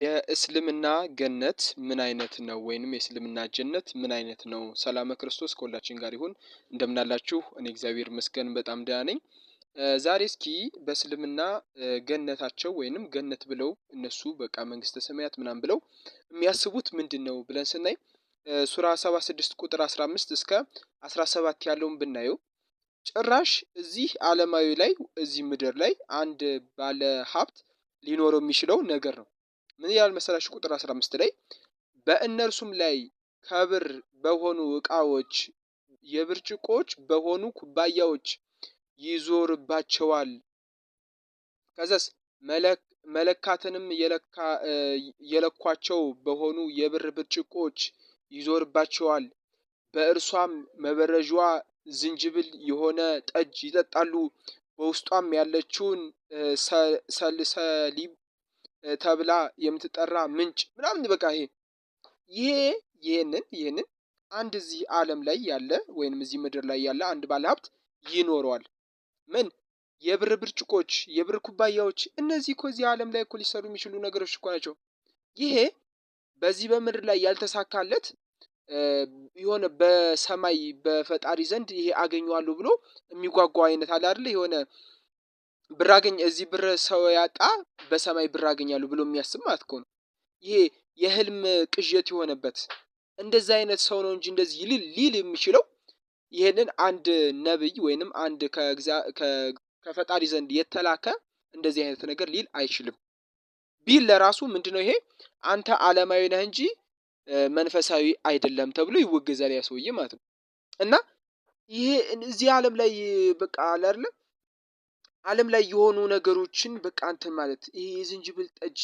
የእስልምና ገነት ምን አይነት ነው? ወይንም የእስልምና ጀነት ምን አይነት ነው? ሰላመ ክርስቶስ ከሁላችን ጋር ይሁን። እንደምናላችሁ እኔ እግዚአብሔር ይመስገን በጣም ደህና ነኝ። ዛሬ እስኪ በእስልምና ገነታቸው ወይንም ገነት ብለው እነሱ በቃ መንግስተ ሰማያት ምናምን ብለው የሚያስቡት ምንድን ነው ብለን ስናይ ሱራ 76 ቁጥር 15 እስከ 17 ያለውን ብናየው ጭራሽ እዚህ ዓለማዊ ላይ እዚህ ምድር ላይ አንድ ባለ ሀብት ሊኖረው የሚችለው ነገር ነው። ምን ያህል መሰላችሁ? ቁጥር 15 ላይ በእነርሱም ላይ ከብር በሆኑ ዕቃዎች የብርጭቆች በሆኑ ኩባያዎች ይዞርባቸዋል። ከዛስ መለካትንም የለኳቸው በሆኑ የብር ብርጭቆች ይዞርባቸዋል። በእርሷም መበረዣዋ ዝንጅብል የሆነ ጠጅ ይጠጣሉ። በውስጧም ያለችውን ሰልሰሊብ ተብላ የምትጠራ ምንጭ ምናምን በቃ ይሄ ይሄንን አንድ እዚህ ዓለም ላይ ያለ ወይንም እዚህ ምድር ላይ ያለ አንድ ባለሀብት ይኖረዋል። ምን የብር ብርጭቆች፣ የብር ኩባያዎች፣ እነዚህ እኮ እዚህ ዓለም ላይ እኮ ሊሰሩ የሚችሉ ነገሮች እኮ ናቸው። ይሄ በዚህ በምድር ላይ ያልተሳካለት የሆነ በሰማይ በፈጣሪ ዘንድ ይሄ አገኘዋለሁ ብሎ የሚጓጓ አይነት አለ አይደል? የሆነ ብር አገኝ እዚህ ብር ሰው ያጣ በሰማይ ብር አገኛለሁ ብሎ የሚያስብ ማለት እኮ ነው። ይሄ የህልም ቅዠት የሆነበት እንደዛ አይነት ሰው ነው እንጂ እንደዚህ ሊል የሚችለው ይሄንን አንድ ነብይ ወይንም አንድ ከፈጣሪ ዘንድ የተላከ እንደዚህ አይነት ነገር ሊል አይችልም። ቢል ለራሱ ምንድነው ይሄ አንተ ዓለማዊ ነህ እንጂ መንፈሳዊ አይደለም ተብሎ ይወገዛል ያ ሰውዬ ማለት ነው። እና ይሄ እዚህ ዓለም ላይ በቃ አለ አይደለ ዓለም ላይ የሆኑ ነገሮችን በቃ እንትን ማለት ይሄ የዝንጅብል ጠጅ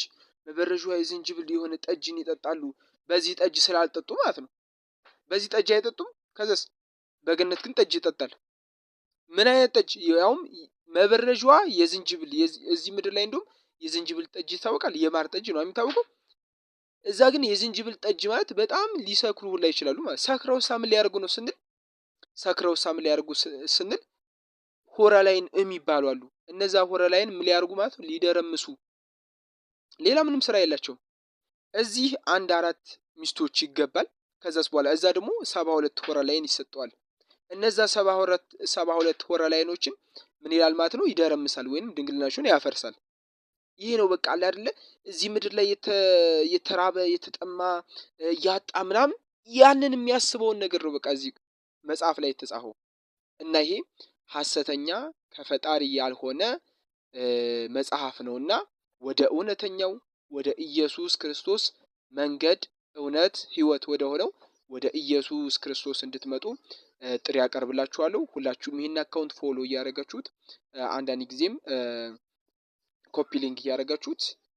መበረዣዋ የዝንጅብል የሆነ ጠጅን ይጠጣሉ። በዚህ ጠጅ ስላልጠጡ ማለት ነው። በዚህ ጠጅ አይጠጡም። ከዛስ በገነት ግን ጠጅ ይጠጣል። ምን አይነት ጠጅ? ያውም መበረዣዋ የዝንጅብል እዚህ ምድር ላይ እንደውም የዝንጅብል ጠጅ ይታወቃል። የማር ጠጅ ነው የሚታወቀው። እዛ ግን የዝንጅብል ጠጅ ማለት በጣም ሊሰክሩ ሁላ ይችላሉ ማለት። ሰክረው ምን ሊያደርጉ ነው ስንል ሰክረው ምን ሊያደርጉ ስንል ሆራ ላይን የሚባሉ አሉ። እነዛ ሆራ ላይን ምን ሊያደርጉ ማለት ነው? ሊደረምሱ። ሌላ ምንም ስራ የላቸውም። እዚህ አንድ 4 ሚስቶች ይገባል። ከዛስ በኋላ እዛ ደግሞ 72 ሆራ ላይን ይሰጠዋል። እነዛ 72 ሆራ ላይኖችን ምን ይላል ማለት ነው? ይደረምሳል ወይንም ድንግልናቸውን ያፈርሳል። ይሄ ነው በቃ አለ አይደለ? እዚህ ምድር ላይ የተራበ የተጠማ ያጣ ምናምን ያንን የሚያስበውን ነገር ነው በቃ እዚህ መጽሐፍ ላይ የተጻፈው። እና ይሄ ሐሰተኛ ከፈጣሪ ያልሆነ መጽሐፍ ነውና ወደ እውነተኛው ወደ ኢየሱስ ክርስቶስ መንገድ እውነት ሕይወት ወደ ሆነው ወደ ኢየሱስ ክርስቶስ እንድትመጡ ጥሪ ያቀርብላችኋለሁ። ሁላችሁም ይሄን አካውንት ፎሎ እያደረጋችሁት አንዳንድ ጊዜም ኮፒ ሊንክ እያደረጋችሁት